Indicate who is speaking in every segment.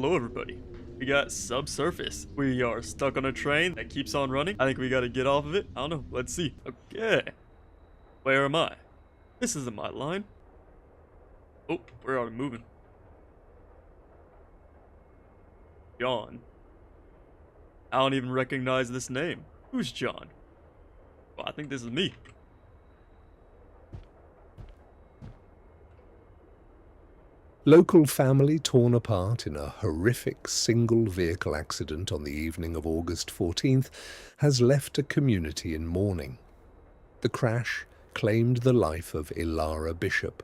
Speaker 1: Hello everybody. We got Subsurface. We are stuck on a train that keeps on running. I think we gotta get off of it. I don't know. Let's see. Okay. Where am I? This isn't my line. Oh, where are we moving? John. I don't even recognize this name. Who's John? Well, I think this is me.
Speaker 2: Local family torn apart in a horrific single-vehicle accident on the evening of August 14th has left a community in mourning. The crash claimed the life of Ilara Bishop,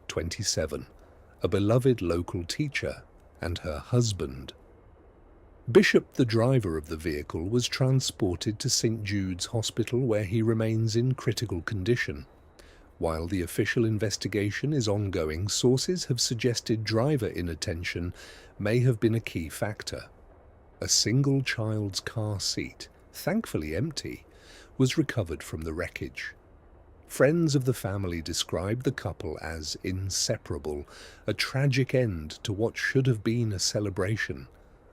Speaker 2: 27, a beloved local teacher, and her husband. Bishop, the driver of the vehicle, was transported to St. Jude's Hospital where he remains in critical condition. While the official investigation is ongoing, sources have suggested driver inattention may have been a key factor. A single child's car seat, thankfully empty, was recovered from the wreckage. Friends of the family described the couple as inseparable, a tragic end to what should have been a celebration,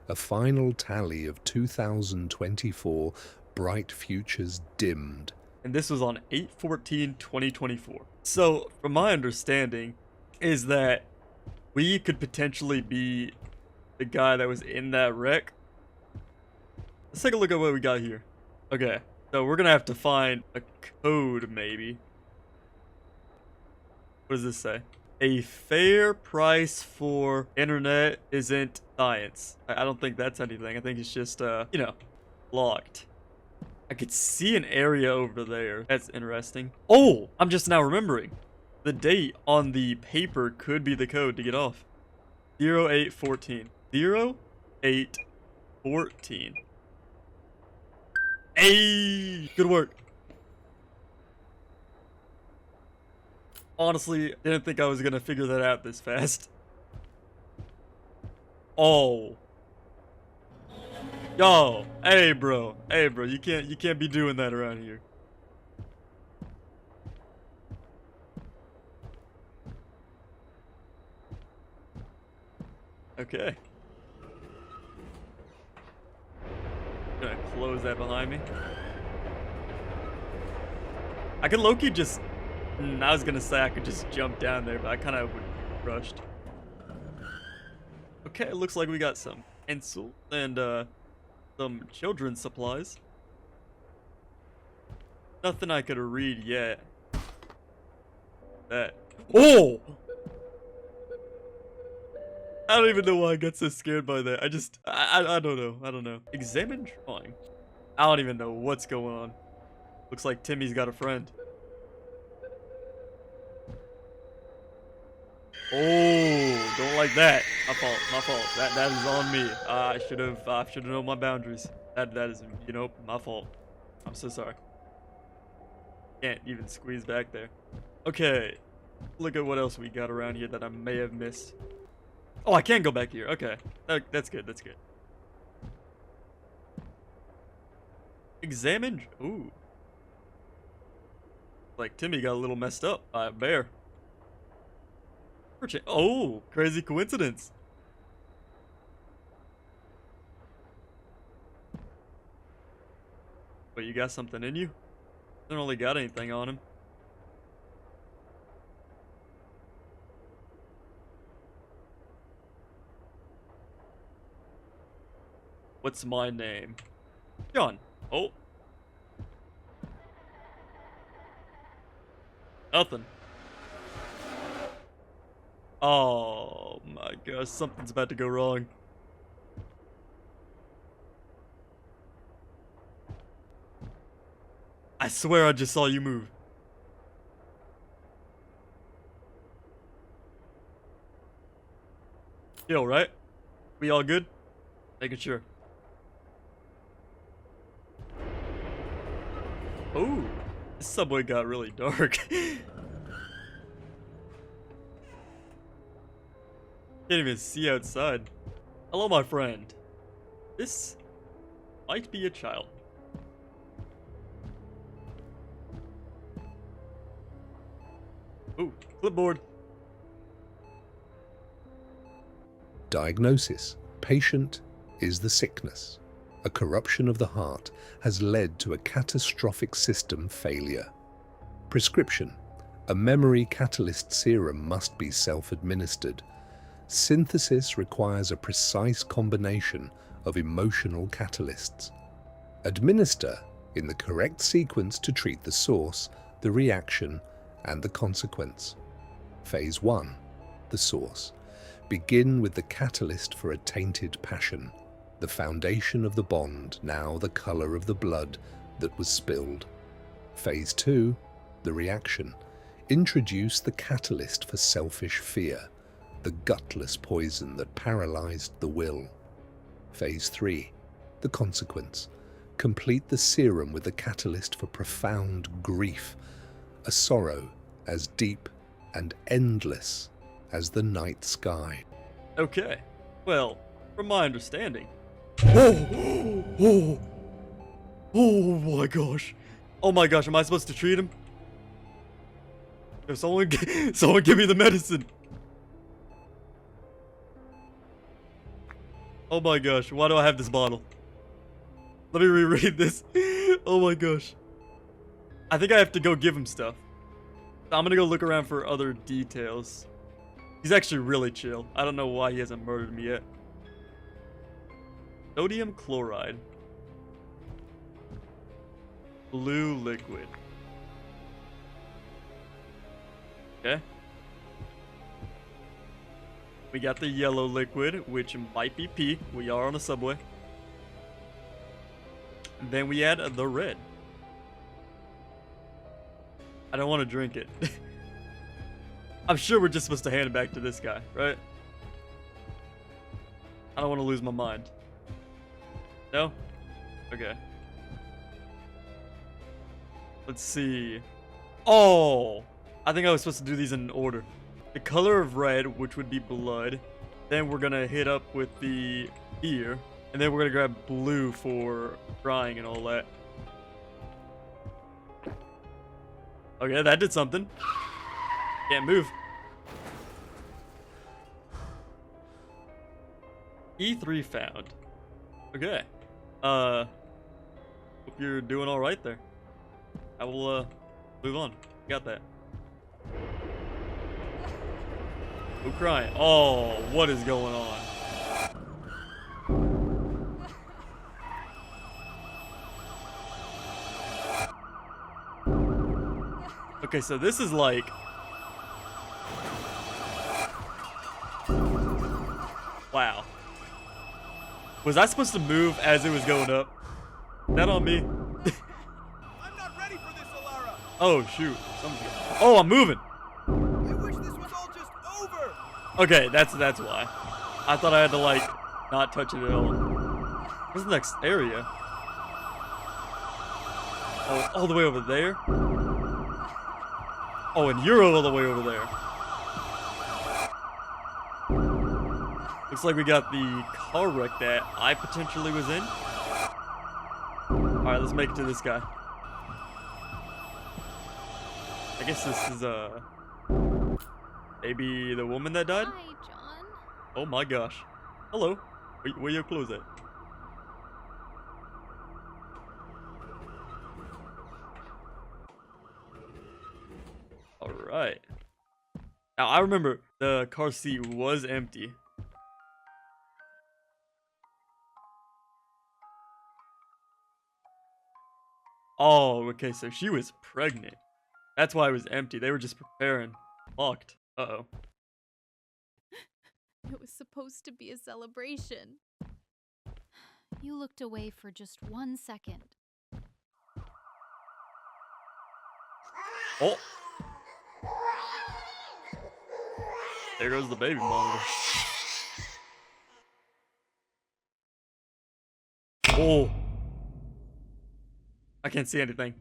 Speaker 2: a final tally of 2024 bright futures dimmed.
Speaker 1: And this was on 8/14/2024. So, from my understanding, is that we could potentially be the guy that was in that wreck. Let's take a look at what we got here. Okay, so we're gonna have to find a code, maybe. What does this say? A fair price for internet isn't science. I don't think that's anything. I think it's just, locked. I could see an area over there. That's interesting. Oh, I'm just now remembering. The date on the paper could be the code to get off. 0814. 0814. Hey! Good work. Honestly, didn't think I was gonna figure that out this fast. Oh. Yo, hey bro, you can't be doing that around here. Okay. Gonna close that behind me. I could low-key just, I was gonna say I could just jump down there, but I kind of would rushed. Okay, it looks like we got some pencil and some children's supplies. Nothing I could read yet. That. Oh! I don't even know why I got so scared by that. I don't know. I don't know. Examine drawing. I don't even know what's going on. Looks like Timmy's got a friend. Oh, don't like that. My fault. My fault. That is on me. I should have known my boundaries. That is, my fault. I'm so sorry. Can't even squeeze back there. Okay. Look at what else we got around here that I may have missed. Oh, I can go back here. Okay. That's good. That's good. Examine. Ooh. Like Timmy got a little messed up by a bear. Oh, crazy coincidence. But you got something in you? Don't really got anything on him. What's my name? John. Oh. Nothing. Oh my gosh, something's about to go wrong. I swear I just saw you move. Yo, right? We all good? Making sure. Oh, this subway got really dark. Can't even see outside. Hello, my friend. This might be a child. Ooh, clipboard.
Speaker 2: Diagnosis: Patient is the sickness. A corruption of the heart has led to a catastrophic system failure. Prescription. A memory catalyst serum must be self-administered. Synthesis requires a precise combination of emotional catalysts. Administer in the correct sequence to treat the source, the reaction, and the consequence. Phase 1. The source. Begin with the catalyst for a tainted passion, the foundation of the bond, now the color of the blood that was spilled. Phase 2. The reaction. Introduce the catalyst for selfish fear, the gutless poison that paralyzed the will. Phase 3. The consequence. Complete the serum with the catalyst for profound grief, a sorrow as deep and endless as the night sky.
Speaker 1: Okay. Well, from my understanding. Oh! Oh! Oh my gosh. Oh my gosh, am I supposed to treat him? If someone give me the medicine. Oh my gosh, why do I have this bottle? Let me reread this. Oh my gosh. I think I have to go give him stuff. I'm gonna go look around for other details. He's actually really chill. I don't know why he hasn't murdered me yet. Sodium chloride. Blue liquid. Okay. We got the yellow liquid, which might be pee. We are on a subway. And then we add the red. I don't want to drink it. I'm sure we're just supposed to hand it back to this guy, right? I don't want to lose my mind. No? Okay. Let's see. Oh! I think I was supposed to do these in order. The color of red, which would be blood. Then we're gonna hit up with the ear. And then we're gonna grab blue for crying and all that. Okay, that did something. Can't move. E3 found. Okay. Hope you're doing alright there. I will, move on. Got that. No crying. Oh, what is going on? Okay, so this is like... Wow. Was I supposed to move as it was going up? Is that on me?
Speaker 3: I'm not ready for this, Alara.
Speaker 1: Oh, shoot. Oh, I'm moving.
Speaker 3: I wish this was all just over.
Speaker 1: Okay, that's why. I thought I had to, like, not touch it at all. Where's the next area? Oh, all the way over there? Oh, and you're all the way over there. Looks like we got the car wreck that I potentially was in. Alright, let's make it to this guy. I guess this is, maybe the woman that died?
Speaker 4: Hi, John.
Speaker 1: Oh my gosh. Hello. Where your clothes at? Alright. Now, I remember the car seat was empty. Oh, okay, so she was pregnant. That's why it was empty. They were just preparing. Locked. Uh-oh.
Speaker 4: It was supposed to be a celebration. You looked away for just 1 second.
Speaker 1: Oh! There goes the baby monitor. Oh! I can't see anything.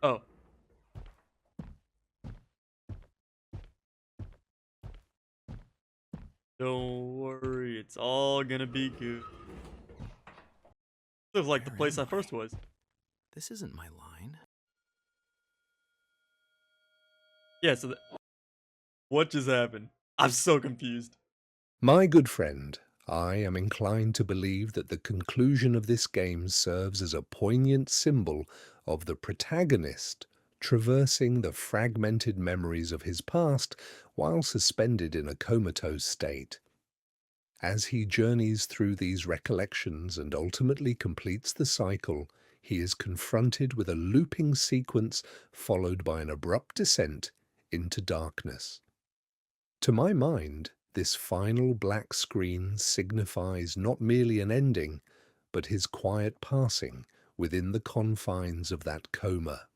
Speaker 1: Oh. Don't worry, it's all gonna be good. Feels like the place I first was.
Speaker 3: This isn't my line.
Speaker 1: Yeah, so what just happened? I'm so confused.
Speaker 2: My good friend, I am inclined to believe that the conclusion of this game serves as a poignant symbol of the protagonist traversing the fragmented memories of his past while suspended in a comatose state. As he journeys through these recollections and ultimately completes the cycle, he is confronted with a looping sequence followed by an abrupt descent into darkness. To my mind, this final black screen signifies not merely an ending, but his quiet passing within the confines of that coma.